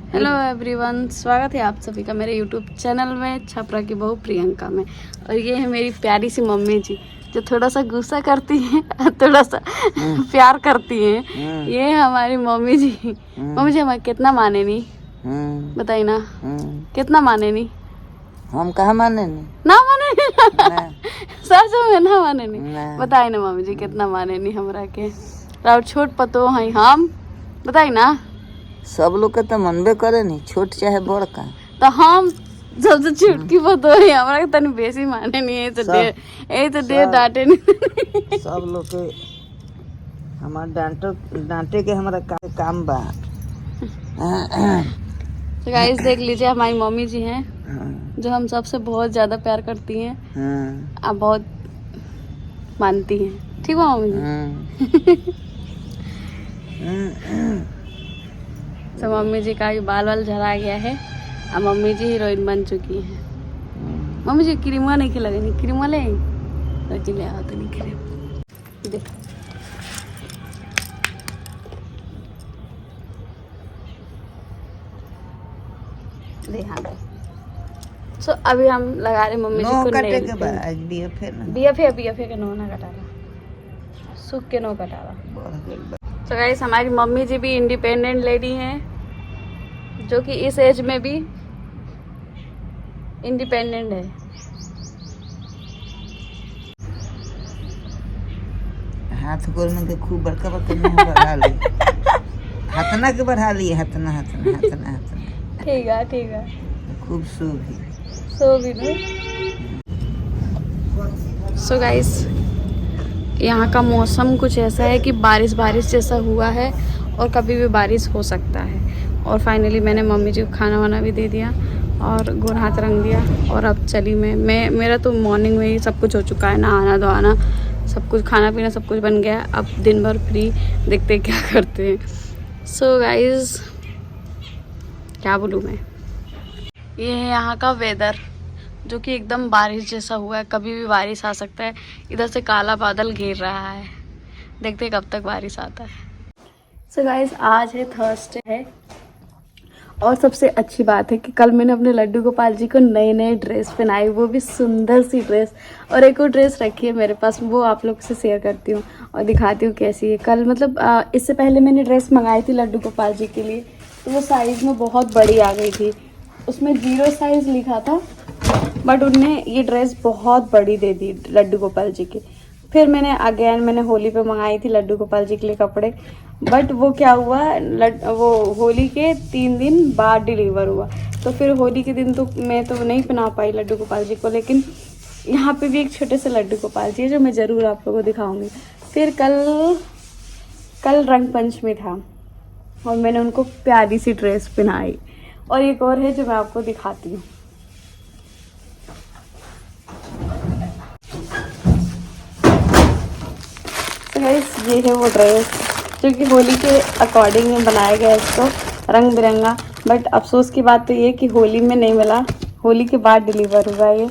Hello everyone, स्वागत है आप सभी का मेरे यूट्यूब चैनल में छपरा की बहू प्रियंका में। और ये है मेरी प्यारी सी मम्मी जी जो थोड़ा सा गुस्सा करती हैं और थोड़ा सा प्यार करती हैं। ये है हमारी मम्मी जी। मम्मी जी हमारे कितना माने नहीं बताइए ना, कितना माने नहीं? हम कहाँ माने नहीं ना माने नहीं सच में ना माने नहीं। बताइए ना मम्मी जी कितना माने नहीं हमरा के। और छोट पतो हैं हम, बताइए ना। सब लोग के तो मनबे करे नहीं, छोट चाहे बड़ का। तो हम सबसे छुटकी पतो है हमरा के तनी बेसी माने नहीं है तो दे डांटे नहीं। सब लोग के हमार डांटे के हमारा काम बा। तो गाइस देख लीजिए हमारी मम्मी जी हैं जो हम सबसे बहुत ज्यादा प्यार करती हैं। आप बहुत मानती हैं, ठीक है मम्मी जी? तो मम्मी जी का बाल वाल झड़ा गया है और मम्मी जी हीरोइन बन चुकी हैं। मम्मी जी क्रीमा नहीं खिला नहीं, क्रीमा ले रखी ले आओ तो नहीं क्रीम देख। दे हाँ दे। सो अभी हम लगा रहे मम्मी जी को कटे के बाद आज बीएफए के नो ना कटा रहा, सूख के नो कटा रहा। तो गाइस हमारी मम्मी जी भी इंडिपेंडेंट लेडी हैं जो कि इस एज में भी इंडिपेंडेंट है। हाथ गोल में तो खूब बड़का बड़का मुंह बढ़ा ली, हथना के बढ़ा ली, हथना ठीक है खूब सो भी सो गाइस यहाँ का मौसम कुछ ऐसा है कि बारिश बारिश जैसा हुआ है और कभी भी बारिश हो सकता है। और फाइनली मैंने मम्मी जी को खाना वाना भी दे दिया और गोड़ हाथ रंग दिया। और अब चली मैं मेरा तो मॉर्निंग में ही सब कुछ हो चुका है, नहाना धोना सब कुछ, खाना पीना सब कुछ बन गया। अब दिन भर फ्री, देखते क्या करते हैं। सो गाइज क्या बोलूँ मैं, ये है यहाँ का वेदर जो कि एकदम बारिश जैसा हुआ है, कभी भी बारिश आ सकता है। इधर से काला बादल घेर रहा है, देखते कब तक बारिश आता है। सो गाइस आज है थर्सडे है और सबसे अच्छी बात है कि कल मैंने अपने लड्डू गोपाल जी को नए ड्रेस पहनाई, वो भी सुंदर सी ड्रेस। और एक और ड्रेस रखी है मेरे पास, वो आप लोग से शेयर करती हूँ और दिखाती हूँ कैसी है। कल मतलब इससे पहले मैंने ड्रेस मंगाई थी लड्डू गोपाल जी के लिए, तो वो साइज़ में बहुत बड़ी आ गई थी, उसमें 0 साइज़ लिखा था, बट उनने ये ड्रेस बहुत बड़ी दे दी लड्डू गोपाल जी की। फिर मैंने होली पे मंगाई थी लड्डू गोपाल जी के लिए कपड़े, बट वो क्या हुआ, वो होली के 3 दिन बाद डिलीवर हुआ। तो फिर होली के दिन तो मैं तो नहीं पहना पाई लड्डू गोपाल जी को, लेकिन यहाँ पे भी एक छोटे से लड्डू गोपाल जी है जो मैं ज़रूर आप लोगों को दिखाऊंगी। फिर कल रंग पंचमी था और मैंने उनको प्यारी सी ड्रेस पहनाई। और एक और है जो मैं आपको दिखाती हूँ। ये है वो ड्रेस जो कि होली के अकॉर्डिंग में बनाया गया है, इसको रंग बिरंगा। बट अफसोस की बात तो ये कि होली में नहीं मिला, होली के बाद डिलीवर हुआ ये।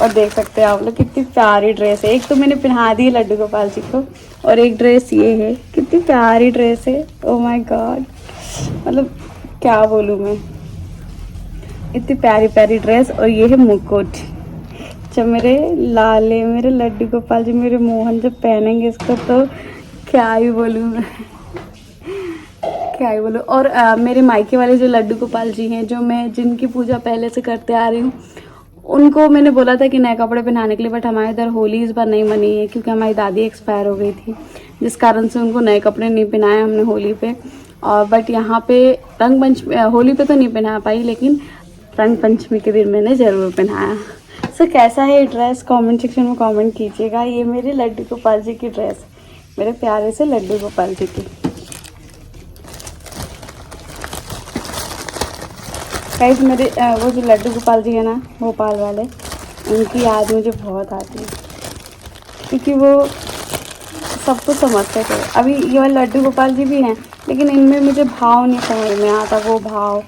और देख सकते हैं आप लोग कितनी प्यारी ड्रेस है। एक तो मैंने पहना दी लड्डू गोपाल जी को और एक ड्रेस ये है, कितनी प्यारी ड्रेस है। ओह माय गॉड, मतलब क्या बोलूँ मैं, इतनी प्यारी प्यारी ड्रेस। और ये है मुकुट जब मेरे लाले, मेरे लड्डू गोपाल जी, मेरे मोहन जब पहनेंगे इसको तो क्या ही बोलूँ मैं, क्या ही बोलूँ। और मेरे मायके वाले जो लड्डू गोपाल जी हैं, जो मैं जिनकी पूजा पहले से करते आ रही हूँ, उनको मैंने बोला था कि नए कपड़े पहनाने के लिए, बट हमारे इधर होली इस बार नहीं मनी है क्योंकि हमारी दादी एक्सपायर हो गई थी, जिस कारण से उनको नए कपड़े नहीं पहनाए हमने होली पे। और बट यहाँ पे रंग पंचमी, होली पे तो नहीं पहना पाई, लेकिन रंग पंचमी के दिन मैंने ज़रूर पहनाया। सो कैसा है ये ड्रेस, कमेंट सेक्शन में कमेंट कीजिएगा। ये मेरे लड्डू गोपाल जी की ड्रेस, मेरे प्यारे से लड्डू गोपाल जी की। गाइस मेरे वो जो लड्डू गोपाल जी है ना भोपाल वाले, उनकी याद मुझे बहुत आती है क्योंकि वो सब कुछ समझते थे। अभी ये वाले लड्डू गोपाल जी भी हैं, लेकिन इनमें मुझे भाव नहीं समझ में आता, वो भाव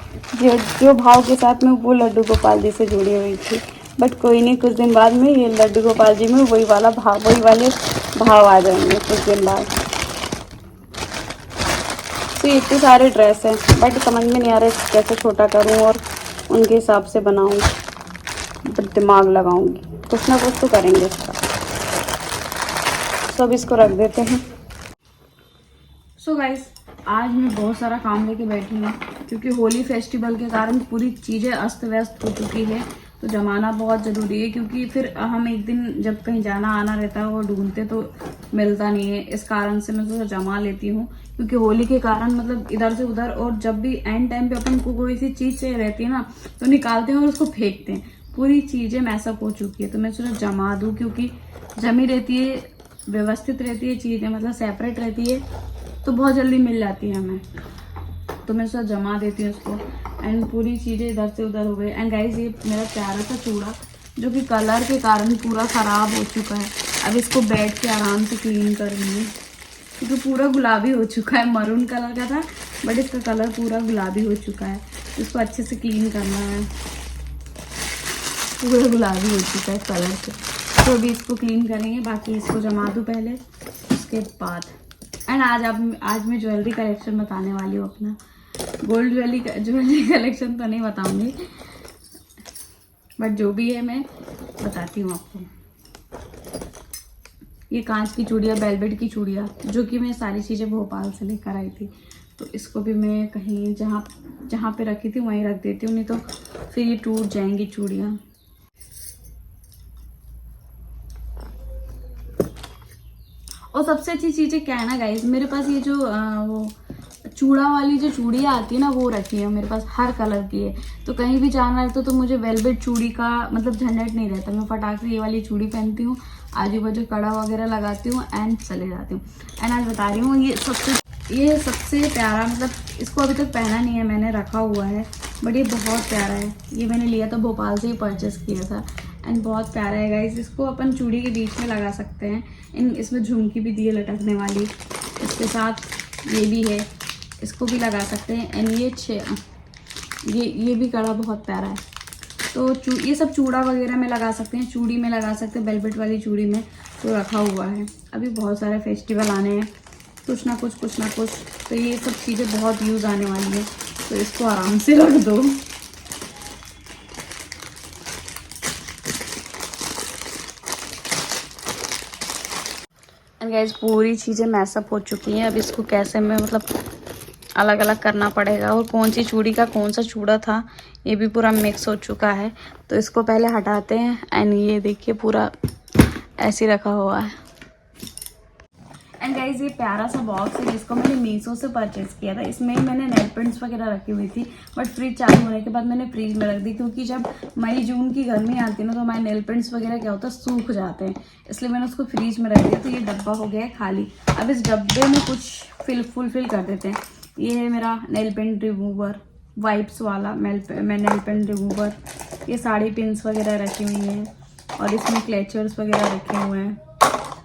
जो भाव के साथ मैं वो लड्डू गोपाल जी से जुड़ी हुई थी। बट कोई नहीं, कुछ दिन बाद में ये लड्डू गोपाल जी में वही वाले भाव आ जाएंगे कुछ दिन बाद। तो इतने सारे ड्रेस हैं बट समझ में नहीं आ रहा है कैसे छोटा करूं और उनके हिसाब से बनाऊं, बट दिमाग लगाऊंगी, कुछ ना कुछ तो करेंगे इसका। तो अब इसको रख देते हैं। सो गाइस, आज मैं बहुत सारा काम लेके बैठी हूँ क्योंकि होली फेस्टिवल के कारण पूरी चीज़ें अस्त व्यस्त हो चुकी है, तो जमाना बहुत ज़रूरी है क्योंकि फिर हम एक दिन जब कहीं जाना आना रहता है वो ढूंढते तो मिलता नहीं है। इस कारण से मैं थोड़ा जमा लेती हूँ क्योंकि होली के कारण मतलब इधर से उधर, और जब भी एंड टाइम पे अपन को कोई सी चीज़ चाहिए रहती है ना तो निकालते हैं और उसको फेंकते हैं। पूरी चीज़ें मैसअप हो चुकी है तो मैं सोचा जमा दूँ क्योंकि जमी रहती है, व्यवस्थित रहती है चीज़ें, मतलब सेपरेट रहती है तो बहुत जल्दी मिल जाती है हमें। तो मैं उसका जमा देती हूँ उसको एंड पूरी चीज़ें इधर से उधर हो गई। एंड गाइस, ये मेरा प्यारा सा चूड़ा जो कि कलर के कारण पूरा ख़राब हो चुका है, अब इसको बैठ के आराम से क्लीन करूँगी क्योंकि पूरा गुलाबी हो चुका है। मरून कलर का था बट इसका कलर पूरा गुलाबी हो चुका है, इसको अच्छे से क्लीन करना है। पूरा गुलाबी हो चुका है कलर से, तो अभी इसको क्लीन करेंगे। बाकी इसको जमा दूँ पहले, उसके बाद। एंड आज मैं ज्वेलरी कलेक्शन बताने वाली हूँ अपना। गोल्ड ज्वेलरी कलेक्शन तो नहीं बताऊंगी बट जो भी है मैं बताती हूँ आपको। ये कांच की चूड़ियाँ, वेलवेट की चूड़ियाँ, जो कि मैं सारी चीज़ें भोपाल से लेकर आई थी, तो इसको भी मैं कहीं जहाँ पे रखी थी वहीं रख देती हूँ, नहीं तो फिर ये टूट जाएंगी चूड़ियाँ। और सबसे अच्छी चीज़ें क्या है ना गाइस, मेरे पास ये जो वो चूड़ा वाली जो चूड़ियाँ आती है ना वो रखी है मेरे पास, हर कलर की है। तो कहीं भी जाना रहता तो मुझे वेलवेट चूड़ी का मतलब झंझट नहीं रहता, मैं फटाक से ये वाली चूड़ी पहनती हूँ, आजू बाजू कड़ा वगैरह लगाती हूँ एंड चले जाती हूँ। एंड आज बता रही हूँ ये सबसे प्यारा, मतलब इसको अभी तक पहना नहीं है मैंने, रखा हुआ है बट ये बहुत प्यारा है। ये मैंने लिया था भोपाल से ही परचेस किया था एंड बहुत प्यारा है गाइस। इसको अपन चूड़ी के बीच में लगा सकते हैं। इसमें झुमकी भी दी है लटकने वाली, इसके साथ ये भी है, इसको भी लगा सकते हैं। एंड ये भी कड़ा बहुत प्यारा है। तो ये सब चूड़ा वगैरह में लगा सकते हैं, चूड़ी में लगा सकते हैं, वेलवेट वाली चूड़ी में तो रखा हुआ है। अभी बहुत सारे फेस्टिवल आने हैं, कुछ ना कुछ तो ये सब चीज़ें बहुत यूज़ आने वाली है, तो इसको आराम से रख दो। एंड गाइस, पूरी चीज़ें मैसअप हो चुकी हैं। अब इसको कैसे मैं मतलब अलग अलग करना पड़ेगा, और कौन सी चूड़ी का कौन सा चूड़ा था ये भी पूरा मिक्स हो चुका है, तो इसको पहले हटाते हैं। एंड ये देखिए पूरा ऐसे रखा हुआ है। एंड गाइज, ये प्यारा सा बॉक्स है जिसको मैंने मीशो से परचेज किया था। इसमें मैंने नेल पेंट्स वगैरह रखी हुई थी बट फ्रिज चालू होने के बाद मैंने फ्रीज में रख दी, क्योंकि जब मई जून की गर्मी आती है ना तो हमारे नेल पेंट्स वगैरह क्या होता है, सूख जाते हैं, इसलिए मैंने उसको फ्रीज में रख दिया। तो ये डब्बा हो गया है खाली। अब इस डब्बे में कुछ फुलफिल कर देते हैं। ये है मेरा नेल पेंट रिमूवर, वाइप्स वाला नेल पेंट रिमूवर। ये साड़ी पिन्स वगैरह रखी हुई हैं और इसमें क्लेचर्स वगैरह रखे हुए हैं,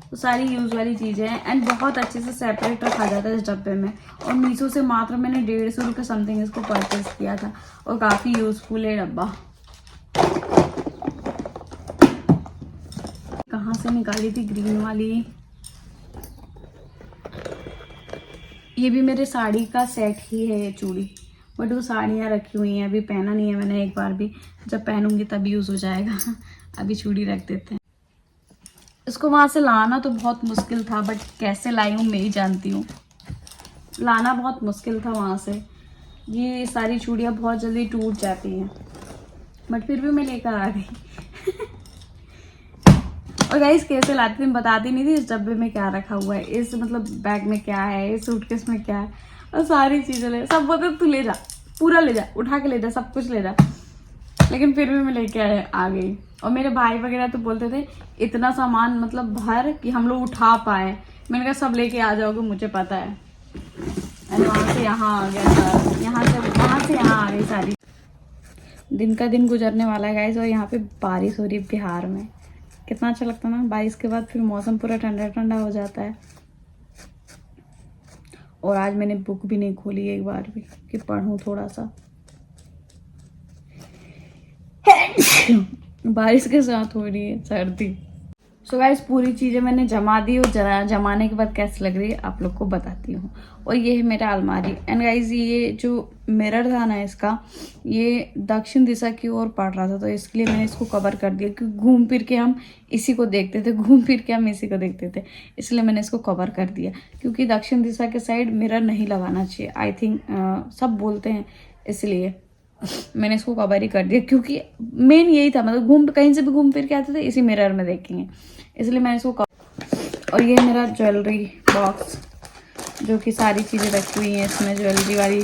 तो सारी यूज वाली चीज़ें हैं। एंड बहुत अच्छे से सेपरेट रखा जाता है इस डब्बे में। और मीशो से मात्र मैंने 150 रुपये समथिंग इसको परचेज किया था, और काफ़ी यूजफुल है डब्बा। कहाँ से निकाली थी ग्रीन वाली, ये भी मेरे साड़ी का सेट ही है ये चूड़ी, बट वो साड़ियाँ रखी हुई हैं, अभी पहना नहीं है मैंने एक बार भी, जब पहनूंगी तब यूज़ हो जाएगा। अभी चूड़ी रख देते हैं। इसको वहाँ से लाना तो बहुत मुश्किल था, बट कैसे लाई हूँ मैं ही जानती हूँ। लाना बहुत मुश्किल था वहाँ से। ये सारी चूड़ियाँ बहुत जल्दी टूट जाती हैं, बट फिर भी मैं लेकर आ गई। और गाइस, कैसे लाती थी बताती नहीं थी। इस डब्बे में क्या रखा हुआ है, इस मतलब बैग में क्या है, इस सूटकेस में क्या है, और सारी चीज़ें ले, सब बोलते तू ले जा, पूरा ले जा, उठा के ले जा, सब कुछ ले जा, लेकिन फिर भी मैं लेके आ गई। और मेरे भाई वगैरह तो बोलते थे इतना सामान मतलब भर कि हम लोग उठा पाए। मैंने कहा सब लेके आ जाओगे, मुझे पता है। और वहाँ से यहाँ आ गया था, वहाँ से यहाँ आ गई सारी। दिन का दिन गुजरने वाला है गाइस, और यहाँ पे बारिश हो रही है बिहार में। कितना अच्छा लगता है ना, बारिश के बाद फिर मौसम पूरा ठंडा ठंडा हो जाता है। और आज मैंने बुक भी नहीं खोली एक बार भी कि पढ़ूं थोड़ा सा। बारिश के साथ हो रही है सर्दी। सो गाइस पूरी चीज़ें मैंने जमा दी और जमाने के बाद कैसी लग रही है आप लोग को बताती हूँ। और ये है मेरा अलमारी। एंड गाइस ये जो मिरर था ना इसका, ये दक्षिण दिशा की ओर पड़ रहा था, तो इसके लिए मैंने इसको कवर कर दिया क्योंकि घूम फिर के हम इसी को देखते थे, इसलिए मैंने इसको कवर कर दिया क्योंकि दक्षिण दिशा के साइड मिरर नहीं लगाना चाहिए। आई थिंक सब बोलते हैं, इसलिए मैंने इसको कवर ही कर दिया क्योंकि मेन यही था, मतलब कहीं से भी घूम फिर के आते थे इसी मिरर में देखेंगे, इसलिए मैंने इसको और ये मेरा ज्वेलरी बॉक्स जो कि सारी चीज़ें रखी हुई हैं इसमें ज्वेलरी वाली,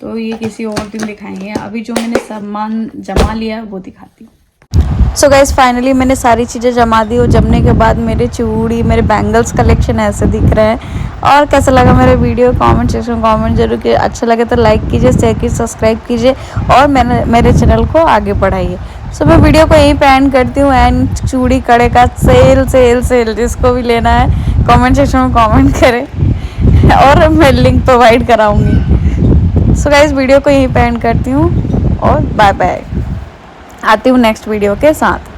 तो ये किसी और दिन दिखाएंगे। अभी जो मैंने सामान जमा लिया वो दिखाती हूँ। सो गाइस फाइनली मैंने सारी चीज़ें जमा दी और जमने के बाद मेरे चूड़ी, मेरे बैंगल्स कलेक्शन ऐसे दिख रहे हैं। और कैसा लगा मेरा वीडियो कमेंट सेक्शन में कमेंट जरूर कीजिए। अच्छा लगे तो लाइक कीजिए, शेयर कीजिए, सब्सक्राइब कीजिए और मेरे चैनल को आगे बढ़ाइए। सो मैं वीडियो को यहीं पे एंड करती हूँ। एंड चूड़ी कड़े का सेल जिसको भी लेना है कमेंट सेक्शन में कमेंट करें और मैं लिंक प्रोवाइड कराऊंगी। सो गाइस वीडियो को यहीं पे एंड करती हूँ और बाय बाय। आती हूँ नेक्स्ट वीडियो के साथ।